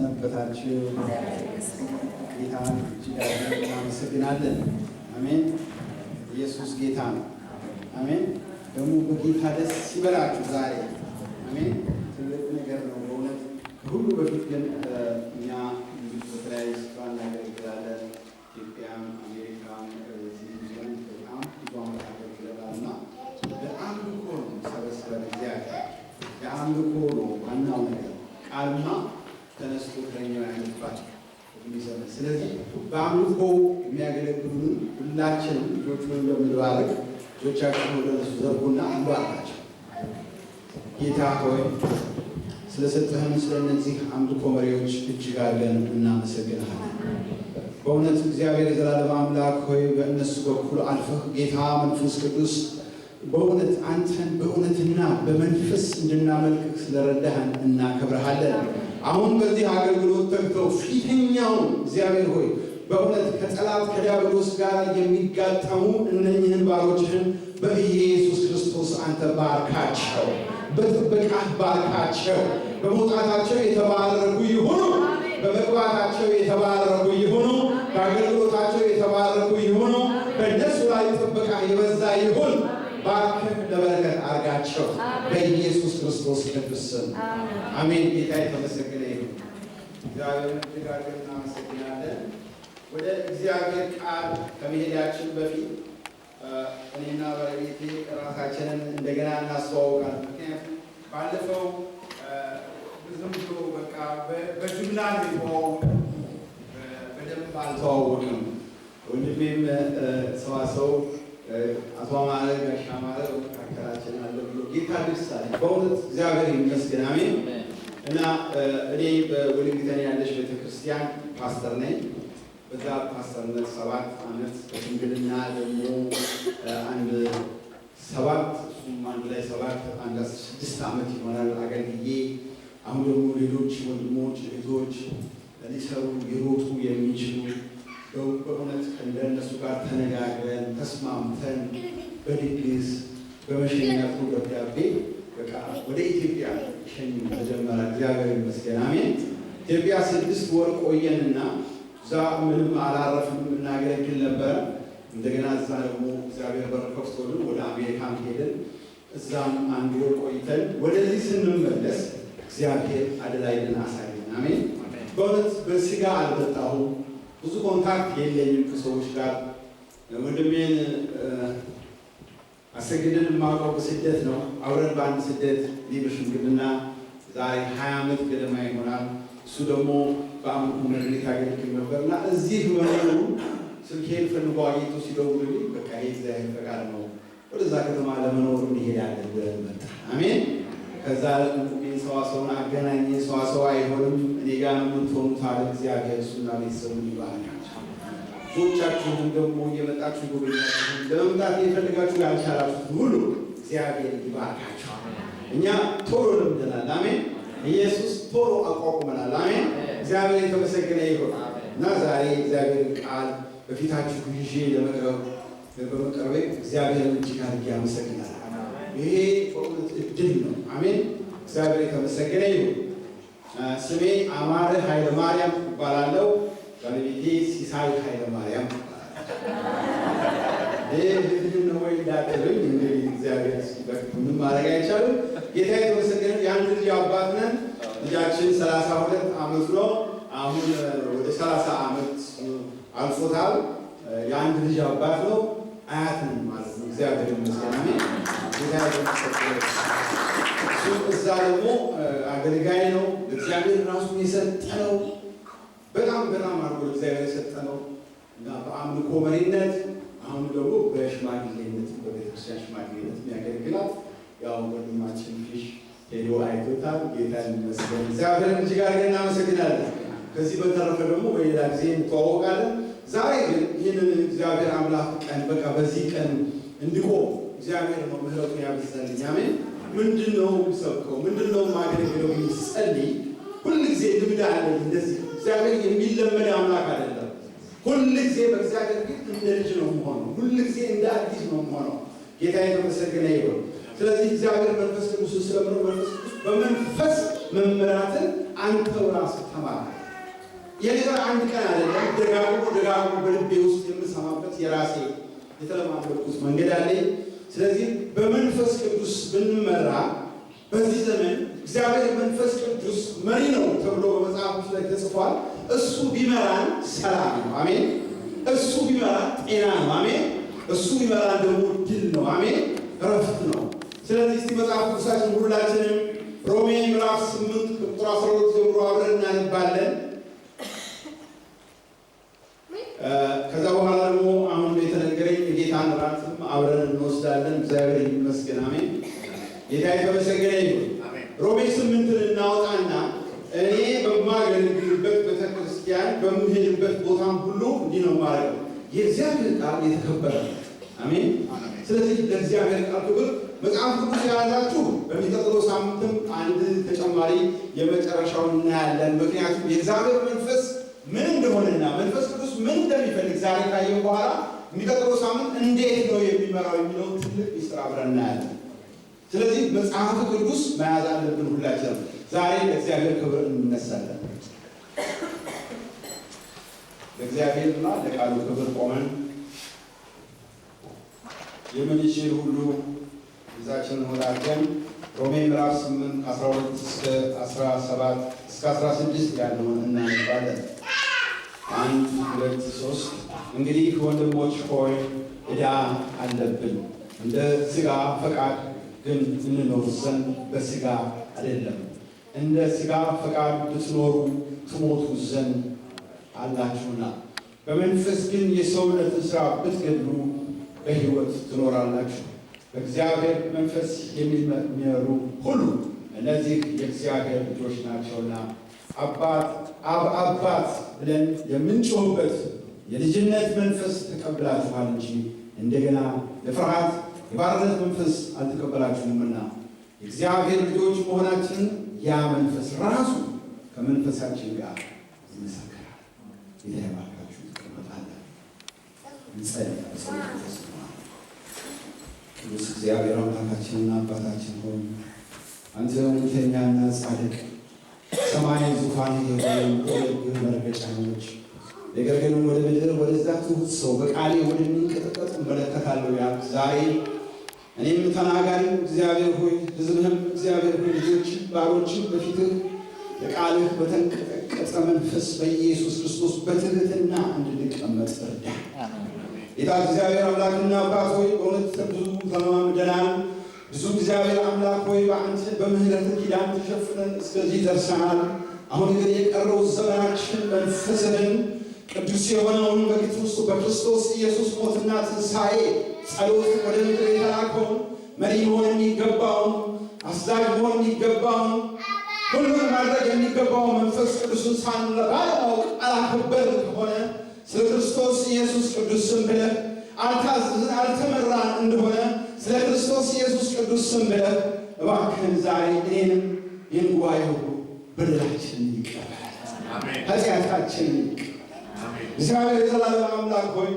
ሰነበታችሁ? ጌታን እጅግ እናመሰግናለን። አሜን። ኢየሱስ ጌታ ነው። አሜን። ደግሞ በጌታ ደስ ይበላችሁ ዛሬ። አሜን። ትልቅ ነገር ነው በእውነት። ከሁሉ በፊት ግን እኛ በተለያዩ ስፍራ እናገለግላለን። ኢትዮጵያም አሜሪካም ዚን በጣም ብዙ ዓመት አገልግለናል እና በአምልኮ ነው ሰበስበን እግዚአብሔር የአምልኮ ነው ዋናው ነገር። ቃልና ተነስቶ ከኛ ያነባቸው የሚሰማ። ስለዚህ በአምልኮ የሚያገለግሉን ሁላችንም ልጆቹን እንደምንባረክ ልጆቻችንን ወደ እነሱ ዘርጉና እንባርካቸው። ጌታ ሆይ ስለሰጠህን ስለነዚህ አምልኮ መሪዎች እጅግ አድርገን እናመሰግናለን። በእውነት እግዚአብሔር የዘላለም አምላክ ሆይ በእነሱ በኩል አልፈህ ጌታ መንፈስ ቅዱስ በእውነት አንተን በእውነትና በመንፈስ እንድናመልክ ስለረዳህን እናከብረሃለን። አሁን በዚህ አገልግሎት ተግተው ፊተኛውን እግዚአብሔር ሆይ በእውነት ከጠላት ከዲያብሎስ ጋር የሚጋጠሙ እነኝህን ባሮችህን በኢየሱስ ክርስቶስ አንተ ባርካቸው፣ በጥበቃህ ባርካቸው። በመውጣታቸው የተባረኩ ይሁኑ፣ በመግባታቸው የተባረኩ ይሁኑ፣ በአገልግሎታቸው የተባረኩ ይሁኑ። በእነሱ ላይ ጥበቃ የበዛ ይሁን። ባርክህ ለበረከት አርጋቸው በኢየሱስ ክርስቶስ ቅዱስ ስም አሜን። ጌታ የተመሰገነ ይሁን። እግዚአብሔርን እጅግ አድርገን እናመሰግናለን። ወደ እግዚአብሔር ቃል ከመሄዳችን በፊት እኔና ባለቤቴ ራሳችንን እንደገና እናስተዋውቃለን። ምክንያቱም ባለፈው ዝም ብሎ በቃ በጅምላ የተዋወቅን በደንብ አልተዋወቅንም። ወንድሜም ሰዋሰው አቶ አማረ ጋሻ አማረ በመካከላችን አለ ብሎ ጌታ ደስ አለ። በእውነት እግዚአብሔር ይመስገን። አሜን። እና እኔ በዌሊንግተን ያለች ቤተክርስቲያን ፓስተር ነኝ። በዛ ፓስተርነት 7 ዓመት በሽምግልና ደግሞ አንድ 7 እሱም አንድ ላይ 7 አንድ 6 ዓመት ይሆናል አገልግዬ አሁን ደግሞ ሌሎች ወንድሞች እህቶች ሊሰሩ ሊሮጡ የሚችሉ በእውነት ከእነሱ ጋር ተነጋግረን ተስማምተን በድግስ በመሸኛቱ ደብዳቤ በቃ ወደ ኢትዮጵያ ሸኝ ተጀመረ። እግዚአብሔር ይመስገን። አሜን። ኢትዮጵያ 6 ወር ቆየንና እዛ ምንም አላረፍንም፣ እናገለግል ነበረ። እንደገና እዛ ደግሞ እግዚአብሔር በር ከፍቶልን ወደ አሜሪካን ሄድን። እዛም 1 ወር ቆይተን ወደዚህ ስንመለስ እግዚአብሔር አደላይልን አሳየን። አሜን። በእውነት በስጋ አልመጣሁም። ብዙ ኮንታክት የለኝም ከሰዎች ጋር። ወንድሜን አሰግድን የማውቀው በስደት ነው። አብረን በአንድ ስደት በሽምግልና ዛሬ 20 ዓመት ገደማ ይሆናል። እሱ ደግሞ በአምልኮ መድረክ ያገለግል ነበርና እዚህ መኖሩ ስልኬን ፈልጎ አግኝቶ ሲደውልልኝ በቃ ይሄ እግዚአብሔር ፈቃድ ነው፣ ወደዛ ከተማ ለመኖር እንሄዳለን ብለን መጣ። አሜን። ከዛ ቁሜን ሰዋሰውን አገናኘ። ሰዋሰው አይሆንም እኔ ጋር የምትሆኑት አለ እግዚአብሔር። እሱና ቤተሰቡን ይባርካቸው። ብዙዎቻችሁም ደግሞ እየመጣችሁ ጎበኛችሁ ለመምጣት የፈልጋችሁ ያልቻላችሁት ሁሉ እግዚአብሔር ይባርካቸው። እኛ ቶሎ ለምደናል። አሜን። ኢየሱስ ቶሎ አቋቁመናል። አሜን። እግዚአብሔር የተመሰገነ ይሁን እና ዛሬ እግዚአብሔር ቃል በፊታችሁ ይዤ ለመቅረብ በመቅረቤ እግዚአብሔርን እጅግ አድርጌ አመሰግናለሁ። ይሄ በእውነት እድል ነው። አሜን። እግዚአብሔር የተመሰገነ ይሁን። ስሜ አማረ ኃይለ ማርያም ይባላለሁ። ባለቤቴ ሲሳይ ኃይለ ማርያም ይህ ነው ወይ እንዳትሉኝ እንግዲህ እግዚአብሔር ምንም ማድረግ አይቻልም። ጌታ የተመሰገነ። የአንድ ልጅ አባት ነን። ልጃችን 32 ዓመት ነው። አሁን ወደ 30 ዓመት አልፎታል። የአንድ ልጅ አባት ነው። አያት ነን ማለት ነው። እግዚአብሔር ይመስገን። አሜን። እዛ ደግሞ አገልጋይ ነው። እግዚአብሔር ራሱን የሰጠነው በጣም አድርጎ እግዚአብሔር የሰጠነው እና በአምልኮ መሪነት አሁን ደግሞ በሽማግሌነት በቤተክርስቲያን ሽማግሌነት የሚያገለግላት ያው ወንድማችን ፊሽ ሄዶ አይቶታል። ጌታ ይመስገን። እግዚአብሔርን እጅግ አድርገን እናመሰግናለን። ከዚህ በተረፈ ደግሞ በሌላ ጊዜ እንተዋወቃለን። ዛሬ ግን ይህንን እግዚአብሔር አምላክ ቀን በቃ በዚህ ቀን እንዲቆም እግዚአብሔር ነው ምህረቱን ያብዛልኝ። አሜን። ምንድነው ሰብከው ምንድነው ማገለግለው ይጸልይ ሁልጊዜ ልምድ አለ። እንደዚህ እግዚአብሔር የሚለመድ አምላክ አይደለም። ሁልጊዜ በእግዚአብሔር ፊት እንደ ልጅ ነው የምሆነው። ሁልጊዜ እንደ አዲስ ነው የምሆነው። ጌታ የተመሰገነ ይሁን። ስለዚህ እግዚአብሔር መንፈስ ቅዱስ ስለምነው መንፈስ ቅዱስ በመንፈስ መመራትን አንተው ራስህ ተማር። የነገር አንድ ቀን አይደለም፣ ደጋግሞ በልቤ ውስጥ የምሰማበት የራሴ የተለማመድኩት መንገድ አለኝ። ስለዚህ በመንፈስ ቅዱስ ብንመራ በዚህ ዘመን እግዚአብሔር መንፈስ ቅዱስ መሪ ነው ተብሎ በመጽሐፍ ላይ ተጽፏል። እሱ ቢመራን ሰላም ነው። አሜን። እሱ ቢመራን ጤና ነው። አሜን። እሱ ቢመራን ደግሞ ድል ነው። አሜን። እረፍት ነው። ስለዚህ እስቲ መጽሐፍ ቅዱሳችን ሁላችንም ሮሜ ምዕራፍ 8 ቁጥር 12 ጀምሮ አብረን እናነባለን። ከዛ በኋላ ደግሞ አሁን የተነገረኝ የጌታን እራትም አብረን እንወስዳለን። እግዚአብሔር ይመስገን። አሜን። ጌታ የተመሰገነ ይሁን። ሮሜ 8ን እናወጣና እኔ በማገለግልበት ቤተክርስቲያን በምሄድበት ቦታም ሁሉ እንዲህ ነው ማድረግ። የእግዚአብሔር ቃል የተከበረ ነው። አሜን። ስለዚህ ለእግዚአብሔር ቃል ክብር መጽሐፍ ቅዱስ የያዛችሁ በሚቀጥለው ሳምንትም አንድ ተጨማሪ የመጨረሻውን እናያለን። ምክንያቱም የእግዚአብሔር መንፈስ ምን እንደሆነና መንፈስ ቅዱስ ምን እንደሚፈልግ ዛሬ ካየን በኋላ የሚቀጥለው ሳምንት እንዴት ነው የሚመራው የሚለው ትልቅ ሚስጥር አብረን እናያለን። ስለዚህ መጽሐፍ ቅዱስ መያዝ አለብን ሁላችንም። ዛሬ ለእግዚአብሔር ክብር እንነሳለን። ለእግዚአብሔርና ለቃሉ ክብር ቆመን የምንችል ሁሉ ይዛችንን ወዳጀን ሮሜ ምዕራፍ 8 ከ12 እስከ 17 እስከ 16 ያለውን እናነባለን። 1 2 3 እንግዲህ ወንድሞች ሆይ ዕዳ አለብን፣ እንደ ሥጋ ፈቃድ ግን እንኖር ዘንድ በሥጋ አይደለም። እንደ ሥጋ ፈቃድ ብትኖሩ ትሞቱ ዘንድ አላችሁና፣ በመንፈስ ግን የሰውነትን ሥራ ብትገድሉ በሕይወት ትኖራላችሁ። በእግዚአብሔር መንፈስ የሚመሩ ሁሉ እነዚህ የእግዚአብሔር ልጆች ናቸውና አባት ብለን የምንጮህበት የልጅነት መንፈስ ተቀብላችኋል እንጂ እንደገና የፍርሃት የባርነት መንፈስ አልተቀበላችሁምና የእግዚአብሔር ልጆች መሆናችን ያ መንፈስ ራሱ ከመንፈሳችን ጋር ይመሰክራል። ይባርካችሁ። ተቀመጣለን። እንጸልይ። ቅዱስ እግዚአብሔር አምላካችንና አባታችን ሆይ አንተ እውነተኛና ጻድቅ ሰማይ ዙፋን የሆነው የሕግ መርገጫ ነች። ነገር ግን ወደ ምድር ወደዛ ትሁት ሰው በቃሌ ወደሚንቀጠቀጥ እመለከታለሁ ያልክ ዛሬ እኔም ተናጋሪው እግዚአብሔር ሆይ ሕዝብህም እግዚአብሔር ሆይ ልጆችህ ባሮችህ በፊትህ ለቃልህ በተንቀጠቀጠ መንፈስ በኢየሱስ ክርስቶስ በትህትና እንድንቀመጥ እርዳ። ጌታ እግዚአብሔር አምላክና አባት ሆይ በእውነት ብዙ ተለማምደናል። ብዙ እግዚአብሔር አምላክ ሆይ በአንተ በምህረት ኪዳን ተሸፍነን እስከዚህ ደርሰናል። አሁን ግን የቀረው ዘመናችን መንፈስህን ቅዱስ የሆነውን በክርስቶስ ኢየሱስ ሞትና ትንሣኤ ጸሎት ወደ ምድር የተላከውን መሪ መሆን የሚገባውን አስዳጅ መሆን የሚገባውን ሁሉን ማድረግ የሚገባውን መንፈስ ቅዱስን ባለማወቅ አላከበር ከሆነ ስለ ክርስቶስ ኢየሱስ ቅዱስ ስም ብለህ አልተመራን እንደሆነ ስለ ክርስቶስ ኢየሱስ ቅዱስ ስም ብለህ እባክህን ዛሬ እኔንም ይህን ጉባኤ ሁሉ በደላችንን ይቅር በለን፣ ኃጢአታችንን ይቅር በለን። እግዚአብሔር የዘላለም አምላክ ሆይ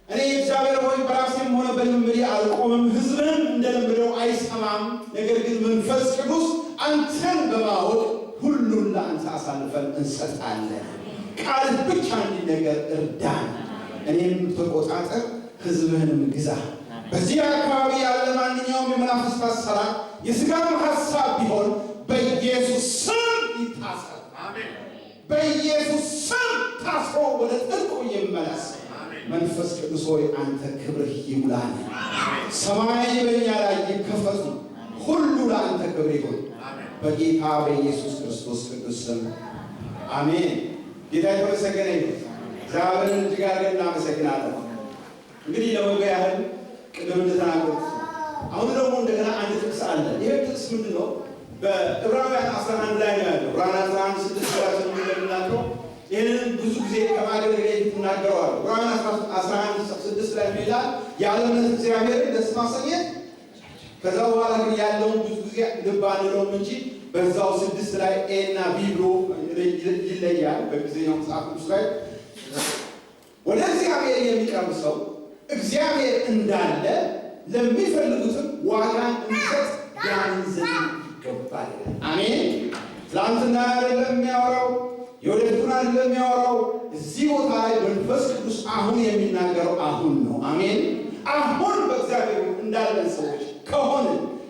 እኔ እግዚአብሔር ሆይ በራሴም ሆነ በልምዴ አልቆምም፣ ሕዝብህም እንደለምደው አይሰማም። ነገር ግን መንፈስ ቅዱስ አንተን በማወቅ ሁሉን ለአንተ አሳልፈን እንሰጣለን። ቃልህ ብቻ እንዲነገር እርዳን። እኔም ተቆጣጠር፣ ሕዝብህንም ግዛ። በዚህ አካባቢ ያለ ማንኛውም የመናፍስት አሰራር የሥጋም ሐሳብ ቢሆን በኢየሱስ ስም ይታሰር። በኢየሱስ ስም ታስሮ ወደ ጥልቁ ይመለስ። መንፈስ ቅዱስ ሆይ አንተ ክብርህ ይሙላን። ሰማይ በእኛ ላይ ይከፈቱ። ሁሉ ለአንተ ክብር ይሁን በጌታ በኢየሱስ ክርስቶስ ቅዱስ ስም አሜን። ጌታ የተመሰገነ ይሁን። እግዚአብሔርን እጅግ አድርገን እናመሰግናለን። እንግዲህ ለመግቢያ ያህል ቅድም እንደተናገሩት አሁን ደግሞ እንደገና አንድ ጥቅስ አለ። ይህ ጥቅስ ምንድን ነው? በዕብራውያን 11 ላይ ነው ያለው። ዕብራውያን 11 6 ላይ እንደምናውቀው ይህንን ብዙ ጊዜ ከማገልገል ይናገረዋል። ዕብራውያን 11 6 ላይ ይላል የዓለምን እግዚአብሔርን ደስ ማሰኘት። ከዛ በኋላ ግን ያለውን ብዙ ጊዜ ልብ አንለውም እንጂ በዛው 6 ላይ ኤ እና ቢ ብሎ ይለያል። በጊዜኛው መጽሐፍ ቅዱስ ላይ ወደ እግዚአብሔር የሚቀርብ ሰው እግዚአብሔር እንዳለ ለሚፈልጉትም ዋጋን እንዲሰጥ ያንን ዘንድ ይገባል። አሜን። ትናንትና አይደለም የሚያወራው፣ የወደፊቱን አይደለም የሚያወራው። እዚህ ቦታ ላይ መንፈስ ቅዱስ አሁን የሚናገረው አሁን ነው። አሜን። አሁን በእግዚአብሔር እንዳለን ሰዎች ከሆነ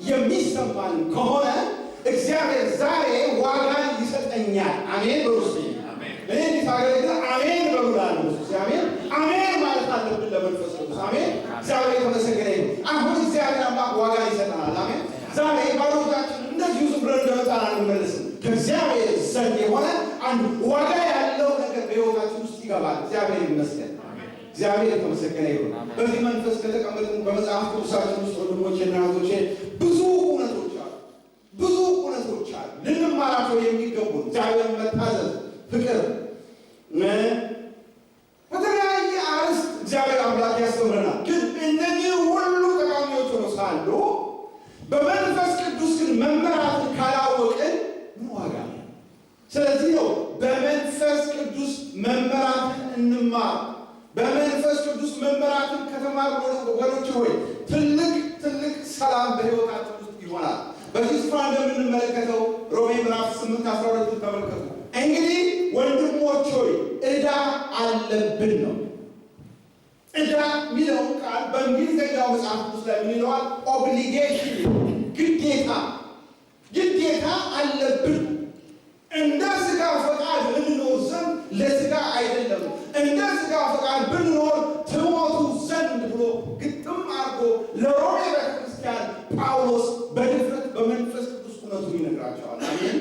የሚሰማን ከሆነ እግዚአብሔር ዛሬ ዋጋን ይሰጠኛል። አሜን በሩስ እኔ ታገለግል አሜን በሉላል። እግዚአብሔር አሜን ማለት አለብን ለመንፈስ ቅዱስ። አሜን። እግዚአብሔር የተመሰገነ ይሁን። አሁን እግዚአብሔር አምላክ ዋጋ ይሰጠናል። አሜን። ዛሬ ባሮቻችን እንደዚሁ ዝም ብለን እንደመጣን አንመለስም። ከእግዚአብሔር ዘንድ የሆነ አንድ ዋጋ ያለው ነገር በሕይወታችን ውስጥ ይገባል። እግዚአብሔር ይመስገን። እግዚአብሔር የተመሰገነ ይሁን። በዚህ መንፈስ ከተቀመጥን በመጽሐፍ ቅዱሳችን ውስጥ ወንድሞቼና እህቶቼ ብዙ እውነቶች አሉ። ብዙ እውነቶች አሉ ልንማራቸው የሚገቡ እግዚአብሔርን መታዘዝ፣ ፍቅር፣ በተለያየ አርዕስት እግዚአብሔር አምላክ ያስተምረናል። ግን እነዚህ ሁሉ ጠቃሚዎች ሆነው ሳሉ በመንፈስ ቅዱስ ግን መመራትን ካላወቅን ምን ዋጋ ነው? ስለዚህ ነው በመንፈስ ቅዱስ መመራትን እንማር። በመንፈስ ቅዱስ መመራትን ከተማር ወገኖች ሆይ ትልቅ ሰላም በሕይወታችን ውስጥ ይሆናል። በዚህ ስፍራ እንደምንመለከተው ሮሜ ምዕራፍ 8:12 ተመልከቱ። እንግዲህ ወንድሞች ሆይ ዕዳ አለብን ነው። ዕዳ የሚለውን ቃል በእንግሊዝኛው መጽሐፍ ቅዱስ ላይ ምን ይለዋል? ኦብሊጌሽን፣ ግዴታ አለብን። እንደ ሥጋ ፈቃድ እንኖር ዘንድ ለሥጋ አይደለም፣ እንደ ሥጋ ፈቃድ ብንኖር ትሞቱ ዘንድ ብሎ ግጥም አድርጎ ለሮሜ ቤተክርስቲያን ጳውሎስ በድፍረት በመንፈስ ቅዱስ እውነቱን ይነግራቸዋል። አሜን።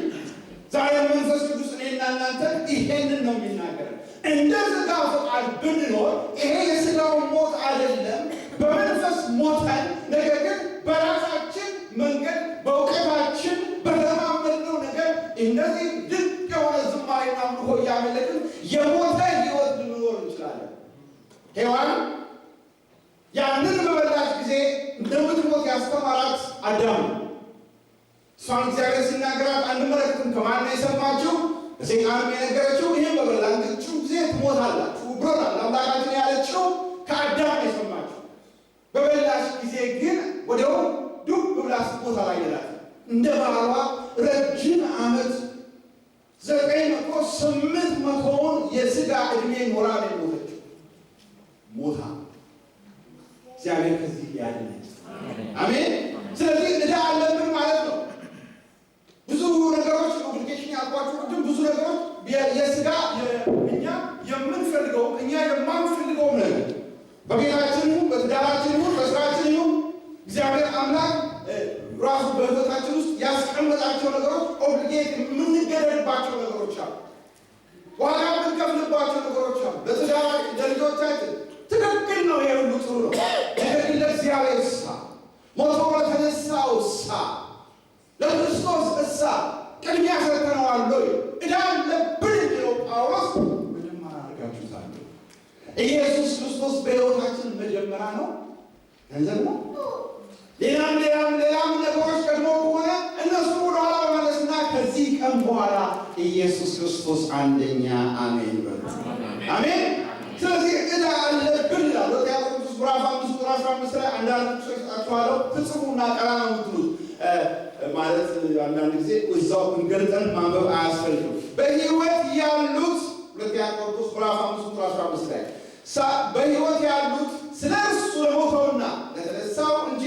ዛሬ መንፈስ ቅዱስ እኔና እናንተ ይሄንን ነው የሚናገረን። እንደ ሥጋ ፈቃድ ብንኖር ይሄ የሥጋው ሞት አይደለም፣ በመንፈስ ሞተን ነገር ግን በራሳችን መንገድ በእውቀታችን በተለማመድነው ነገር እንደዚህ ድንቅ የሆነ ዝማሬና አምልኮ እያመለክን የሞተ ሕይወት ልንኖር እንችላለን። ሔዋን ያንን በበላች ጊዜ እንደምትሞት ያስተማራት አዳም እሷን እግዚአብሔር ሲናገራት አንመለከትም። ከማን ነው የሰማችው? ሰይጣንም የነገረችው ይህም በበላችሁ ጊዜ ትሞታላችሁ ብሎናል አምላካችን ያለችው ከአዳም ነው የሰማችው። በበላች ጊዜ ግን ወዲያው ዱብ ብላ ስትሞት አላየላት። እንደ ባሏ ረጅም ዓመት 900 የሥጋ ዕድሜ ኖራ ነው የሞተችው። ሞታ እግዚአብሔር ከዚህ ያድነን። አሜን። ስለዚህ ዕዳ አለብን ማለት ነው። ብዙ ነገሮች ኦብሊጌሽን ያልኳችሁ ግን ብዙ ነገሮች የሥጋ እኛ የምንፈልገው እኛ የማንፈልገው ነገር በቤታችን ይሁን በትዳራችን ይሁን በስራችን ይሁን እግዚአብሔር አምላክ ራሱ በሕይወታችን ውስጥ ያስቀመጣቸው ነገሮች ኦብሊጌት የምንገደድባቸው ነገሮች አሉ። ዋጋ የምንከፍልባቸው ነገሮች አሉ። ለትዳር ለልጆቻችን ትክክል ነው። ይሄ ሁሉ ጥሩ ነው። ነገር ግን ለእግዚአብሔር እሳ ሞቶ ለተነሳው እሳ ለክርስቶስ እሳ ቅድሚያ ሰጥተነዋል። ዕዳ አለብን የሚለው ጳውሎስ መጀመሪያ አድርጋችሁታል። ኢየሱስ ክርስቶስ በሕይወታችን መጀመሪያ ነው። ገንዘብ ነው። ሌላም ነገሮች ቀድሞ ከሆነ እነሱ ወደኋላ በመለስና ከዚህ ቀን በኋላ ኢየሱስ ክርስቶስ አንደኛ። አሜን በሉ። አሜን። ስለዚህ ዕዳ አለብን ይላል ጢሞቴዎስ ምዕራፍ 5 ቁጥር 15 ላይ አንዳንዶች አጥቷለው ትጽፉና ቀላ ነው የምትሉት ማለት አንዳንድ ጊዜ እዛው እንገልጠን ማንበብ አያስፈልግም። በሕይወት ያሉት ጢሞቴዎስ ምዕራፍ 5 ቁጥር 15 ላይ በሕይወት ያሉት ስለ እርሱ ለሞተውና ለተነሳው እንጂ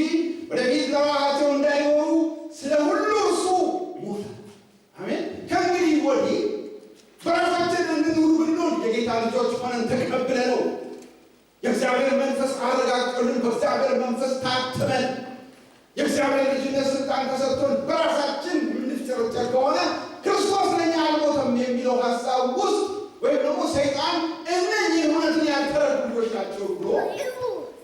ወደፊት ለራሳቸው እንዳይኖሩ ስለ ሁሉ እርሱ ሞተ። አሜን። ከእንግዲህ ወዲህ በራሳችን እንኑር ብንሆን የጌታ ልጆች ሆነን ተቀብለን ነው የእግዚአብሔር መንፈስ አረጋግጦልን በእግዚአብሔር መንፈስ ታትመን የእግዚአብሔር ልጅነት ስልጣን ተሰጥቶን በራሳችን የምንፍጨረጨር ከሆነ ክርስቶስ ለእኛ አልሞተም የሚለው ሀሳብ ውስጥ ወይም ደግሞ ሰይጣን እነዚህ እውነትን ያልተረዱ ልጆች ናቸው ብሎ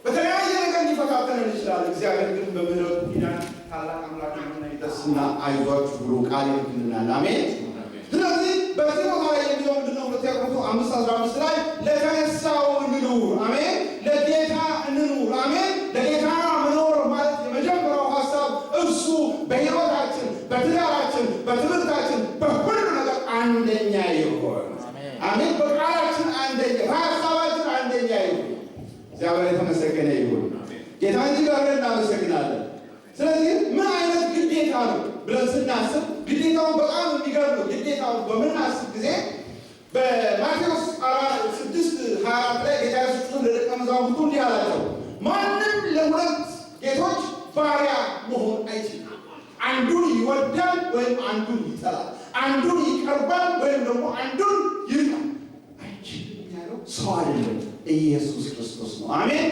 በተለያየ ነገር ሊፈታተነን ይችላል። እግዚአብሔር ግን በምህረቱ ኪዳን ታላቅ አምላክ ነውና ይደርስና አይዟችሁ ብሎ ቃል ይልክልናል። አሜን። ስለዚህ በዚህ ቦታ ላይ የሚለው ምንድነው? ጢሞቴዎስ 5:15 ላይ ለተነሳው እንኑር። አሜን። ለጌታ እንኑር። አሜን። ለጌታ መኖር ማለት የመጀመሪያው ሀሳብ እሱ በሕይወታችን፣ በትዳራችን፣ በትምህርታችን፣ በሁሉ ነገር አንደኛ ይሆን። አሜን። በቃላችን አንደኛ፣ በሀሳባችን አንደኛ ይሁን። እግዚአብሔር የተመሰገነ ይሁን። ጌታ እጅግ አድርገን እናመሰግናለን። ስለዚህ ምን አይነት ግዴታ ነው ብለን ስናስብ ግዴታውን በጣም የሚገርም ነው። ግዴታውን በምናስብ ጊዜ በማቴዎስ 6:24 ላይ ጌታ ኢየሱስ ለደቀ መዛሙርቱ እንዲህ አላቸው፣ ማንም ለሁለት ጌቶች ባሪያ መሆን አይችልም። አንዱን ይወዳል ወይም አንዱን ይጠላል፣ አንዱን ይቀርባል ወይም ደግሞ አንዱን ይርቃል። አይችልም ያለው ሰው አይደለም፣ ኢየሱስ ክርስቶስ ነው። አሜን።